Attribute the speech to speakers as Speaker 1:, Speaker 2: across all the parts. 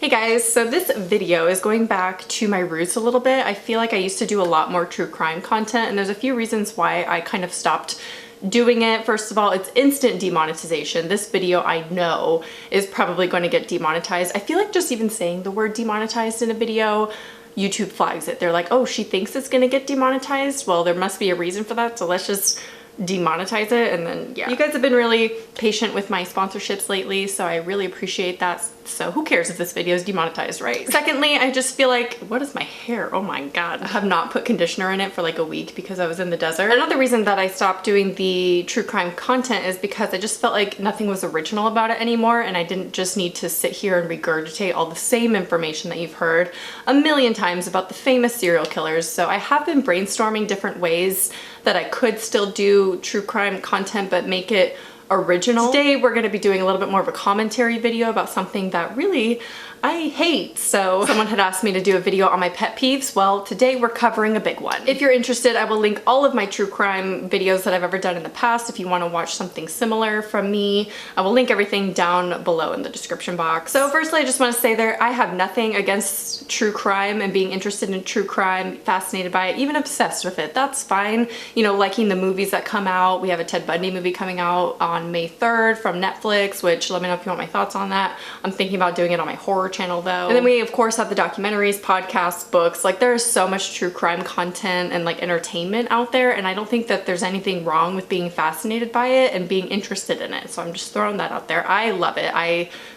Speaker 1: Hey guys, so this video is going back to my roots a little bit. I feel like I used to do a lot more true crime content, and there's a few reasons why I kind of stopped doing it. First of all, it's instant demonetization. This video I know is probably going to get demonetized. I feel like just even saying the word demonetized in a video, YouTube flags it. They're like, oh, she thinks it's gonna get demonetized? Well, there must be a reason for that, so let's just demonetize it. And then yeah, you guys have been really patient with my sponsorships lately, so I really appreciate that. So who cares if this video is demonetized, right? Secondly, I just feel like, what is my hair? Oh my god. I have not put conditioner in it for like a week because I was in the desert. Another reason that I stopped doing the true crime content is because I just felt like nothing was original about it anymore, and I didn't just need to sit here and regurgitate all the same information that you've heard a million times about the famous serial killers. So I have been brainstorming different ways that I could still do true crime content but make it original. Today we're going to be doing a little bit more of a commentary video about something that really I hate. So someone had asked me to do a video on my pet peeves. Well, today we're covering a big one. If you're interested, I will link all of my true crime videos that I've ever done in the past. If you want to watch something similar from me, I will link everything down below in the description box. So firstly, I just want to say there, I have nothing against true crime and being interested in true crime, fascinated by it, even obsessed with it. That's fine. You know, liking the movies that come out. We have a Ted Bundy movie coming out on May 3rd from Netflix, which let me know if you want my thoughts on that. I'm thinking about doing it on my horror channel though. And then we of course have the documentaries, podcasts, books. Like there's so much true crime content and like entertainment out there, and I don't think that there's anything wrong with being fascinated by it and being interested in it. So I'm just throwing that out there. I love it.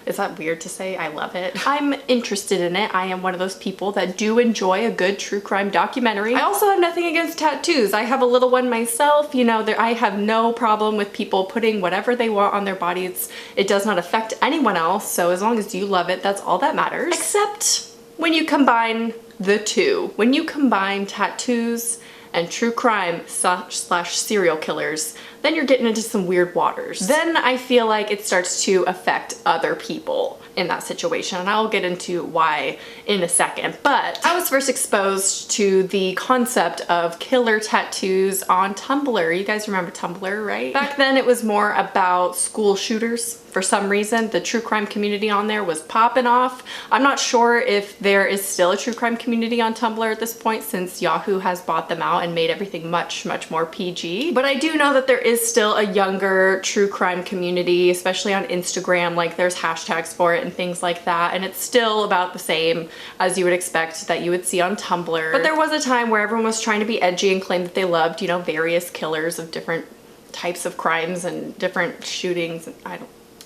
Speaker 1: Is that weird to say? I love it. I'm interested in it. I am one of those people that do enjoy a good true crime documentary. I also have nothing against tattoos. I have a little one myself. You know, I have no problem with people putting whatever they want on their bodies. It does not affect anyone else. So as long as you love it, that's all that matters. Except when you combine the two. When you combine tattoos and true crime slash serial killers, then you're getting into some weird waters. Then I feel like it starts to affect other people in that situation, and I'll get into why in a second. But I was first exposed to the concept of killer tattoos on Tumblr. You guys remember Tumblr, right? Back then it was more about school shooters. For some reason, the true crime community on there was popping off. I'm not sure if there is still a true crime community on Tumblr at this point, since Yahoo has bought them out and made everything much more PG. But I do know that there is still a younger true crime community, especially on Instagram. Like there's hashtags for it and things like that, and it's still about the same as you would expect that you would see on Tumblr. But there was a time where everyone was trying to be edgy and claim that they loved, you know, various killers of different types of crimes and different shootings.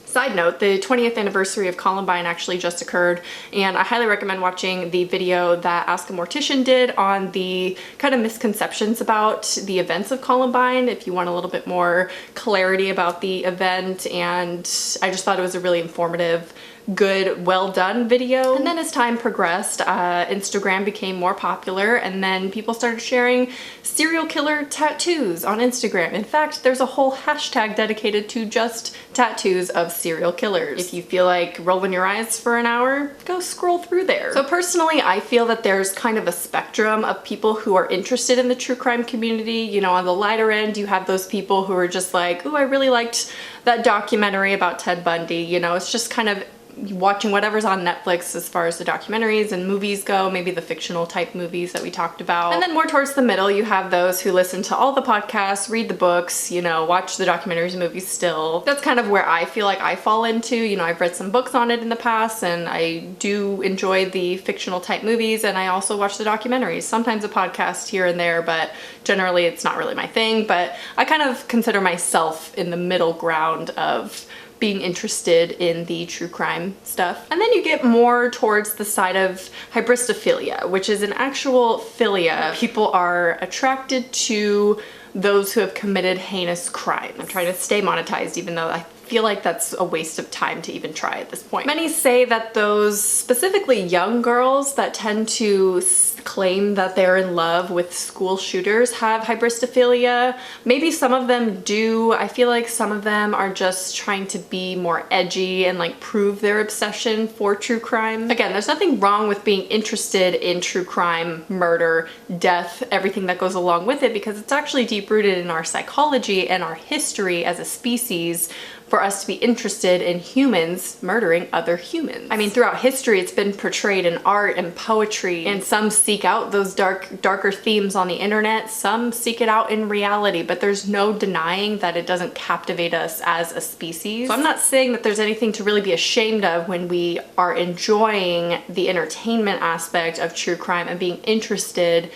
Speaker 1: Side note, the 20th anniversary of Columbine actually just occurred, and I highly recommend watching the video that Ask a Mortician did on the kind of misconceptions about the events of Columbine, if you want a little bit more clarity about the event. And I just thought it was a really informative, good, well done video. And then as time progressed, Instagram became more popular, and then people started sharing serial killer tattoos on Instagram. In fact, there's a whole hashtag dedicated to just tattoos of serial killers. If you feel like rolling your eyes for an hour, go scroll through there. So personally, I feel that there's kind of a spectrum of people who are interested in the true crime community. You know, on the lighter end, you have those people who are just like, ooh, I really liked that documentary about Ted Bundy. You know, it's just kind of watching whatever's on Netflix as far as the documentaries and movies go, maybe the fictional type movies that we talked about. And then more towards the middle, you have those who listen to all the podcasts, read the books, you know, watch the documentaries and movies still. That's kind of where I feel like I fall into. You know, I've read some books on it in the past, and I do enjoy the fictional type movies, and I also watch the documentaries. Sometimes a podcast here and there, but generally it's not really my thing. But I kind of consider myself in the middle ground of being interested in the true crime stuff. And then you get more towards the side of hybristophilia, which is an actual philia. People are attracted to those who have committed heinous crimes. I'm trying to stay monetized, even though I feel like that's a waste of time to even try at this point. Many say that those specifically young girls that tend to claim that they're in love with school shooters have hybristophilia. Maybe some of them do. I feel like some of them are just trying to be more edgy and like prove their obsession for true crime. Again, there's nothing wrong with being interested in true crime, murder, death, everything that goes along with it, because it's actually deep rooted in our psychology and our history as a species. for us to be interested in humans murdering other humans. I mean, throughout history, it's been portrayed in art and poetry, and some seek out those darker themes on the internet, some seek it out in reality, but there's no denying that it doesn't captivate us as a species. So I'm not saying that there's anything to really be ashamed of when we are enjoying the entertainment aspect of true crime and being interested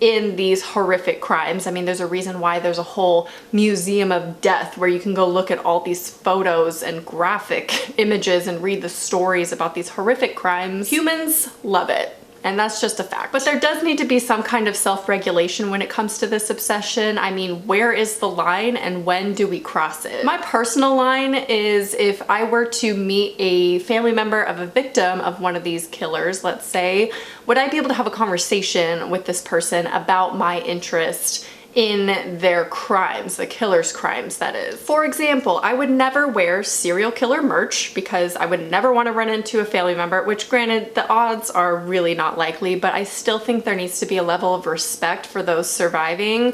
Speaker 1: in these horrific crimes. I mean, there's a reason why there's a whole museum of death where you can go look at all these photos and graphic images and read the stories about these horrific crimes. Humans love it. And that's just a fact. But there does need to be some kind of self-regulation when it comes to this obsession. I mean, where is the line and when do we cross it? My personal line is if I were to meet a family member of a victim of one of these killers, let's say, would I be able to have a conversation with this person about my interest in their crimes, the killer's crimes, that is. For example, I would never wear serial killer merch because I would never want to run into a family member, which granted, the odds are really not likely, but I still think there needs to be a level of respect for those surviving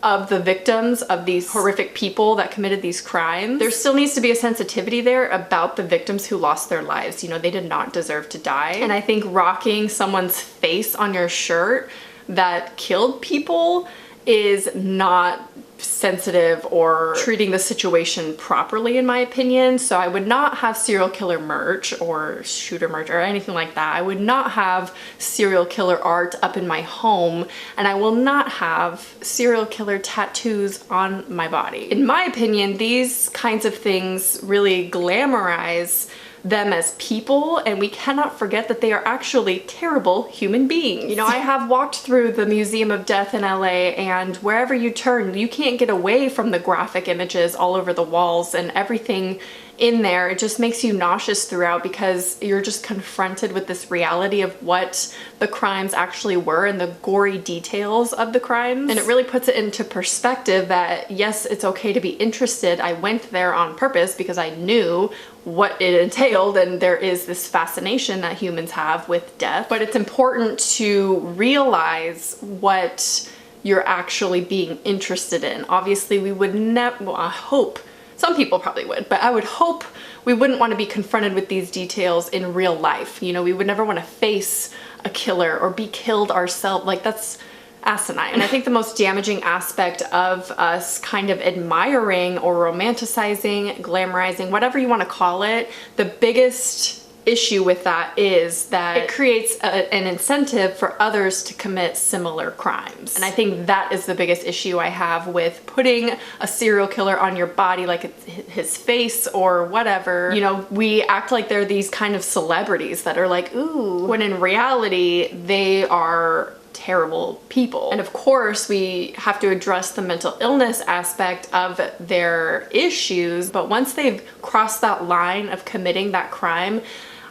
Speaker 1: of the victims of these horrific people that committed these crimes. There still needs to be a sensitivity there about the victims who lost their lives. You know, they did not deserve to die. And I think rocking someone's face on your shirt that killed people is not sensitive or treating the situation properly, in my opinion. So I would not have serial killer merch or shooter merch or anything like that. I would not have serial killer art up in my home, and I will not have serial killer tattoos on my body. In my opinion, these kinds of things really glamorize them as people, and we cannot forget that they are actually terrible human beings. You know, I have walked through the Museum of Death in LA, and wherever you turn, you can't get away from the graphic images all over the walls and everything in there. It just makes you nauseous throughout because you're just confronted with this reality of what the crimes actually were and the gory details of the crimes. And it really puts it into perspective that yes, it's okay to be interested. I went there on purpose because I knew what it entailed, and there is this fascination that humans have with death. But it's important to realize what you're actually being interested in. Obviously, we would never, well, I hope, some people probably would, but I would hope we wouldn't want to be confronted with these details in real life. You know, we would never want to face a killer or be killed ourselves. Like, that's asinine. And I think the most damaging aspect of us kind of admiring or romanticizing, glamorizing, whatever you want to call it, the biggest issue with that is that it creates an incentive for others to commit similar crimes. And I think that is the biggest issue I have with putting a serial killer on your body, like it's his face or whatever. You know, we act like they're these kind of celebrities that are like, ooh, when in reality, they are terrible people. And of course, we have to address the mental illness aspect of their issues, but once they've crossed that line of committing that crime,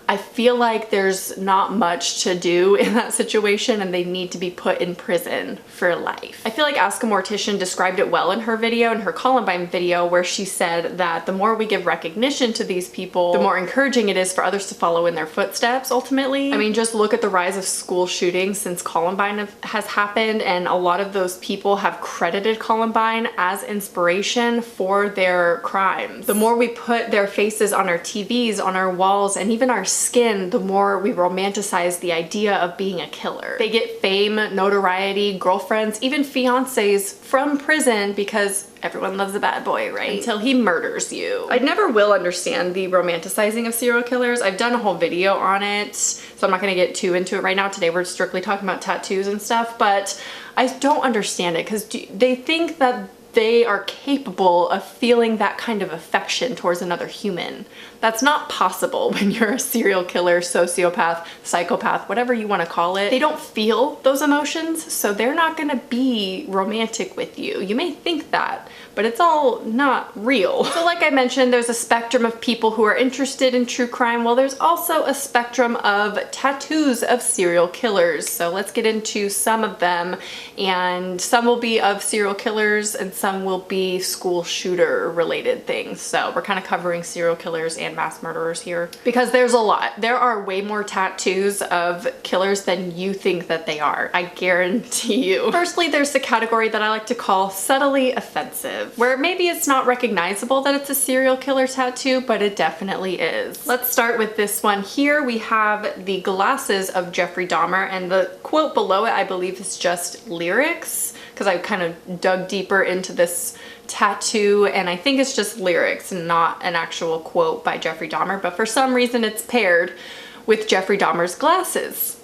Speaker 1: I feel like there's not much to do in that situation and they need to be put in prison for life. I feel like Ask a Mortician described it well in her video, in her Columbine video, where she said that the more we give recognition to these people, the more encouraging it is for others to follow in their footsteps, ultimately. I mean, just look at the rise of school shootings since Columbine has happened, and a lot of those people have credited Columbine as inspiration for their crimes. The more we put their faces on our TVs, on our walls, and even our skin, the more we romanticize the idea of being a killer. They get fame, notoriety, girlfriends, even fiancés from prison because everyone loves a bad boy, right? Until he murders you. I never will understand the romanticizing of serial killers. I've done a whole video on it, so I'm not gonna get too into it right now. Today we're strictly talking about tattoos and stuff, but I don't understand it because they think that they are capable of feeling that kind of affection towards another human. That's not possible when you're a serial killer, sociopath, psychopath, whatever you want to call it. They don't feel those emotions, so they're not gonna be romantic with you. You may think that, but it's all not real. So like I mentioned, there's a spectrum of people who are interested in true crime. Well, there's also a spectrum of tattoos of serial killers. So let's get into some of them, and some will be of serial killers and some will be school shooter related things. So we're kind of covering serial killers and mass murderers here because there's a lot. There are way more tattoos of killers than you think that they are. I guarantee you. Firstly, there's the category that I like to call subtly offensive, where maybe it's not recognizable that it's a serial killer tattoo, but it definitely is. Let's start with this one here. We have the glasses of Jeffrey Dahmer, and the quote below it I believe is just lyrics, because I kind of dug deeper into this tattoo and I think it's just lyrics and not an actual quote by Jeffrey Dahmer, but for some reason it's paired with Jeffrey Dahmer's glasses.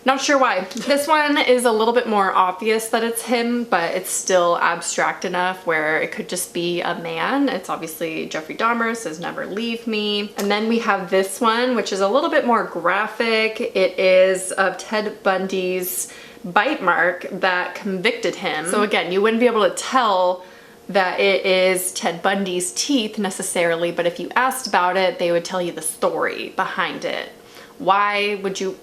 Speaker 1: Not sure why. This one is a little bit more obvious that it's him, but it's still abstract enough where it could just be a man. It's obviously Jeffrey Dahmer, says never leave me. And then we have this one, which is a little bit more graphic. It is of Ted Bundy's bite mark that convicted him. So again, you wouldn't be able to tell that it is Ted Bundy's teeth necessarily, but if you asked about it, they would tell you the story behind it. Why would you?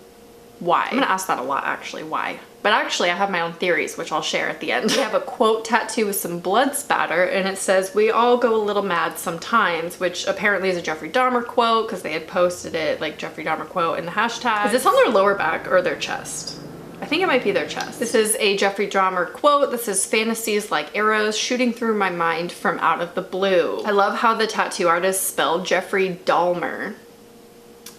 Speaker 1: Why? I'm gonna ask that a lot actually, why? But actually I have my own theories, which I'll share at the end. We have a quote tattoo with some blood spatter and it says, "We all go a little mad sometimes," which apparently is a Jeffrey Dahmer quote because they had posted it like Jeffrey Dahmer quote in the hashtag. Is this on their lower back or their chest? I think it might be their chest. This is a Jeffrey Dahmer quote. This is "Fantasies like arrows shooting through my mind from out of the blue." I love how the tattoo artist spelled Jeffrey Dahmer.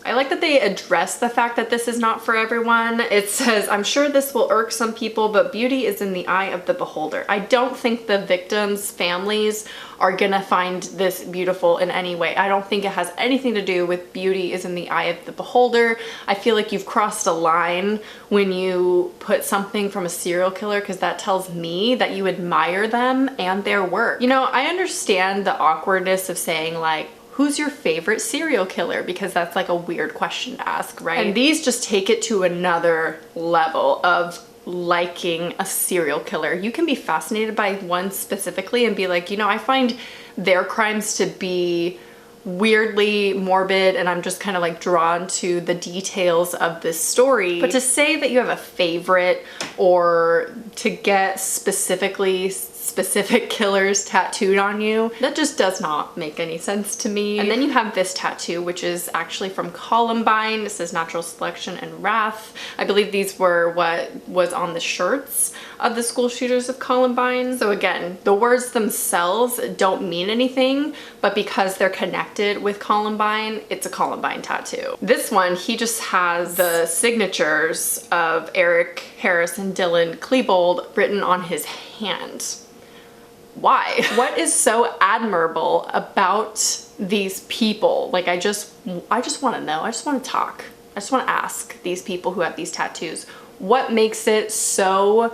Speaker 1: I like that they address the fact that this is not for everyone. It says, "I'm sure this will irk some people, but beauty is in the eye of the beholder." I don't think the victims' families are gonna find this beautiful in any way. I don't think it has anything to do with beauty is in the eye of the beholder. I feel like you've crossed a line when you put something from a serial killer, because that tells me that you admire them and their work. You know, I understand the awkwardness of saying like, who's your favorite serial killer? Because that's like a weird question to ask, right? And these just take it to another level of liking a serial killer. You can be fascinated by one specifically and be like, you know, I find their crimes to be weirdly morbid and I'm just kind of like drawn to the details of this story. But to say that you have a favorite or to get specific killers tattooed on you, that just does not make any sense to me. And then you have this tattoo, which is actually from Columbine. This is Natural Selection and Wrath. I believe these were what was on the shirts of the school shooters of Columbine. So again, the words themselves don't mean anything, but because they're connected with Columbine, it's a Columbine tattoo. This one, he just has the signatures of Eric Harris and Dylan Klebold written on his hand. Why? What is so admirable about these people? Like I just want to know. I just want to talk. I just want to ask these people who have these tattoos, what makes it so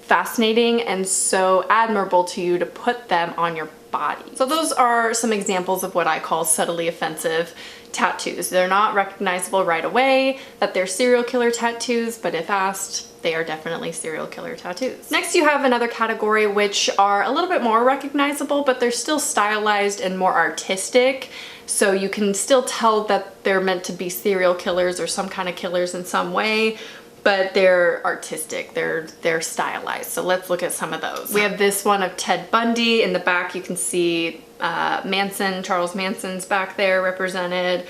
Speaker 1: fascinating and so admirable to you to put them on your body? So those are some examples of what I call subtly offensive tattoos. They're not recognizable right away that they're serial killer tattoos, but if asked, they are definitely serial killer tattoos. Next, you have another category which are a little bit more recognizable, but they're still stylized and more artistic. So you can still tell that they're meant to be serial killers or some kind of killers in some way, but they're artistic, they're stylized. So let's look at some of those. We have this one of Ted Bundy. In the back you can see Charles Manson's back there represented.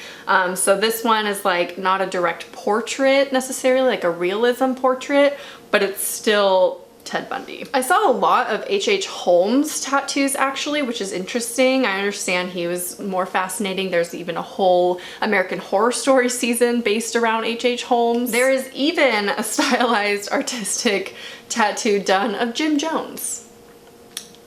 Speaker 1: So this one is like not a direct portrait necessarily, like a realism portrait, but it's still Ted Bundy. I saw a lot of H.H. Holmes tattoos actually, which is interesting. I understand he was more fascinating. There's even a whole American Horror Story season based around H.H. Holmes. There is even a stylized artistic tattoo done of Jim Jones.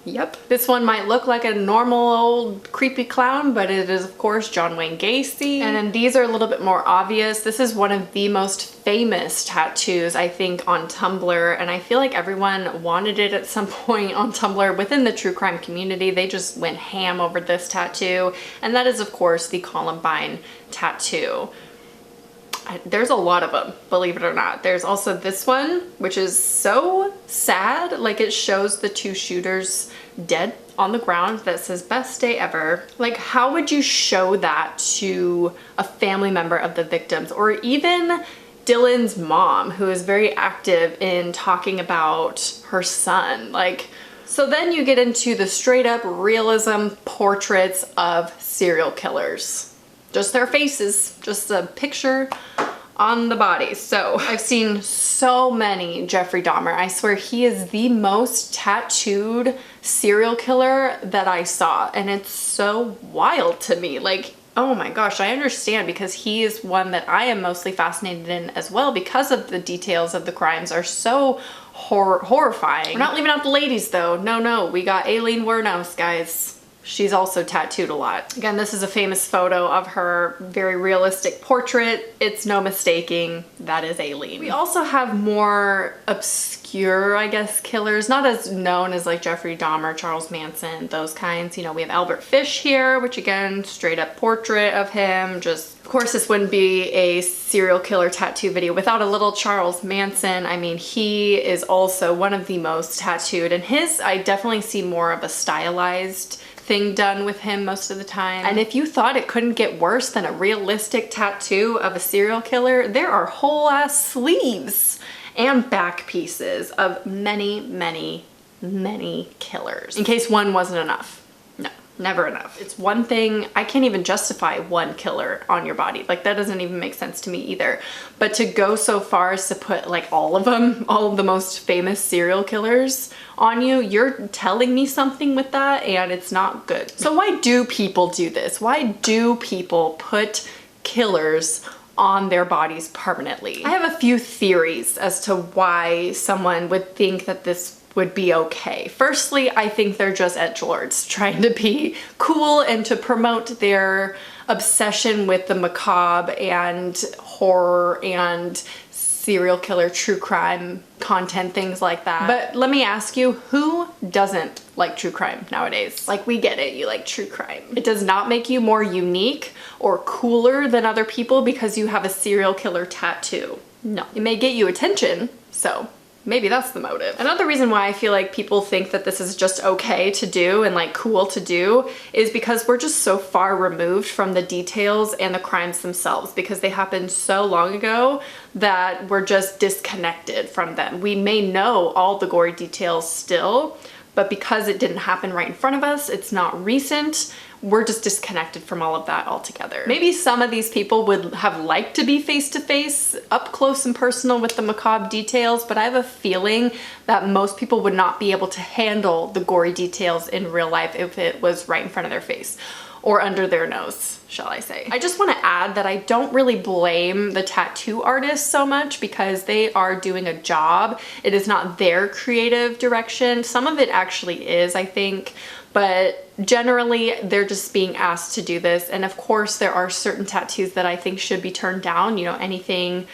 Speaker 1: Yep. This one might look like a normal old creepy clown, but it is of course John Wayne Gacy. And then these are a little bit more obvious. This is one of the most famous tattoos, I think, on Tumblr, and I feel like everyone wanted it at some point on Tumblr within the true crime community. They just went ham over this tattoo, and that is of course the Columbine tattoo. There's a lot of them, believe it or not. There's also this one, which is so sad. Like it shows the two shooters dead on the ground that says "best day ever." Like how would you show that to a family member of the victims, or even Dylan's mom, who is very active in talking about her son? Like So then you get into the straight up realism portraits of serial killers. Just their faces, just a picture on the body. So I've seen so many Jeffrey Dahmer. I swear he is the most tattooed serial killer that I saw. And it's so wild to me. Like, oh my gosh, I understand, because he is one that I am mostly fascinated in as well, because of the details of the crimes are so horrifying. We're not leaving out the ladies though. No, we got Aileen Wuornos, guys. She's also tattooed a lot. Again, this is a famous photo of her, very realistic portrait. It's no mistaking, that is Aileen. We also have more obscure, I guess, killers, not as known as like Jeffrey Dahmer, Charles Manson, those kinds. You know, we have Albert Fish here, which again, straight up portrait of him. Just, of course, this wouldn't be a serial killer tattoo video without a little Charles Manson. I mean, he is also one of the most tattooed, and his, I definitely see more of a stylized thing done with him most of the time. And if you thought it couldn't get worse than a realistic tattoo of a serial killer, there are whole ass sleeves and back pieces of many, many, many killers. In case one wasn't enough. No, never enough. It's one thing, I can't even justify one killer on your body. Like, that doesn't even make sense to me either. But to go so far as to put like all of them, all of the most famous serial killers on you, you're telling me something with that, and it's not good. So why do people do this? Why do people put killers on their bodies permanently? I have a few theories as to why someone would think that this would be okay. Firstly, I think they're just edgelords trying to be cool and to promote their obsession with the macabre and horror and serial killer, true crime content, things like that. But let me ask you, who doesn't like true crime nowadays? Like, we get it, you like true crime. It does not make you more unique or cooler than other people because you have a serial killer tattoo. No. It may get you attention, so maybe that's the motive. Another reason why I feel like people think that this is just okay to do and like cool to do is because we're just so far removed from the details and the crimes themselves, because they happened so long ago that we're just disconnected from them. We may know all the gory details still, but because it didn't happen right in front of us, it's not recent, we're just disconnected from all of that altogether. Maybe some of these people would have liked to be face to face, up close and personal with the macabre details, but I have a feeling that most people would not be able to handle the gory details in real life if it was right in front of their face. Or under their nose, shall I say. I just want to add that I don't really blame the tattoo artists so much, because they are doing a job. It is not their creative direction. Some of it actually is, I think, but generally they're just being asked to do this. And of course there are certain tattoos that I think should be turned down, you know, anything,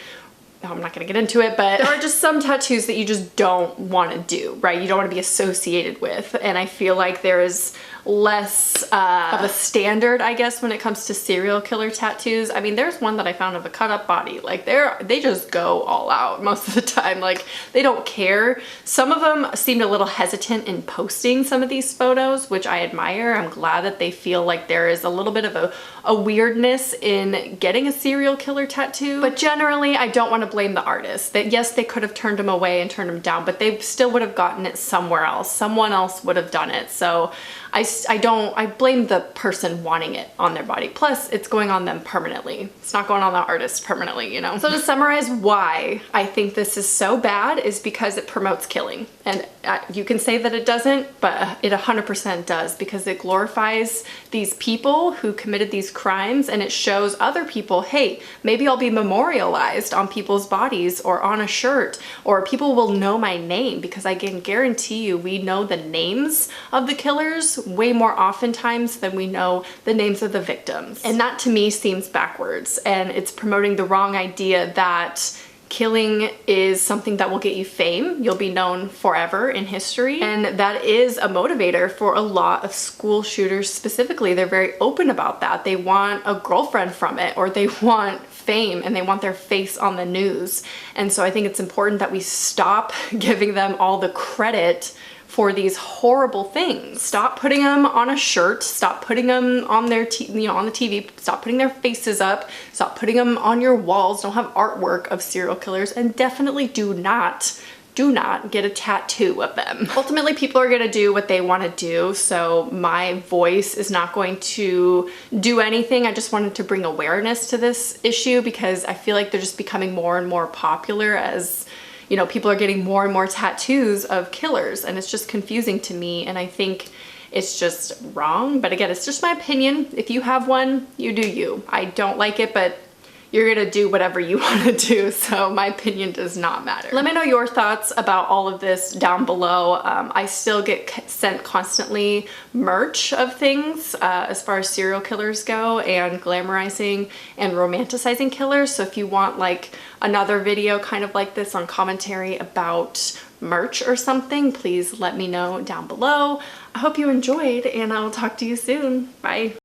Speaker 1: I'm not gonna get into it, but there are just some tattoos that you just don't want to do, right? You don't want to be associated with. And I feel like there is less of a standard, I guess, when it comes to serial killer tattoos. I mean, there's one that I found of a cut up body. Like, they just go all out most of the time. Like, they don't care. Some of them seemed a little hesitant in posting some of these photos, which I admire. I'm glad that they feel like there is a little bit of a weirdness in getting a serial killer tattoo. But generally, I don't want to blame the artist. That yes, they could have turned him away and turned him down, but they still would have gotten it somewhere else. Someone else would have done it. So I blame the person wanting it on their body. Plus, it's going on them permanently. It's not going on the artist permanently, you know? So to summarize why I think this is so bad is because it promotes killing. And you can say that it doesn't, but it 100% does, because it glorifies these people who committed these crimes, and it shows other people, hey, maybe I'll be memorialized on people's bodies or on a shirt, or people will know my name, because I can guarantee you we know the names of the killers way more oftentimes than we know the names of the victims. And that to me seems backwards, and it's promoting the wrong idea that killing is something that will get you fame. You'll be known forever in history. And that is a motivator for a lot of school shooters specifically. They're very open about that. They want a girlfriend from it, or they want fame and they want their face on the news. And so I think it's important that we stop giving them all the credit for these horrible things. Stop putting them on a shirt, stop putting them on their on the TV, stop putting their faces up, stop putting them on your walls. Don't have artwork of serial killers, and definitely do not do not get a tattoo of them. Ultimately, people are gonna do what they wanna do, so my voice is not going to do anything. I just wanted to bring awareness to this issue because I feel like they're just becoming more and more popular as, you know, people are getting more and more tattoos of killers, and it's just confusing to me, and I think it's just wrong. But again, it's just my opinion. If you have one, you do you. I don't like it, but you're gonna do whatever you wanna do, so my opinion does not matter. Let me know your thoughts about all of this down below. I still get sent constantly merch of things as far as serial killers go, and glamorizing and romanticizing killers. So if you want like another video kind of like this on commentary about merch or something, please let me know down below. I hope you enjoyed, and I will talk to you soon. Bye.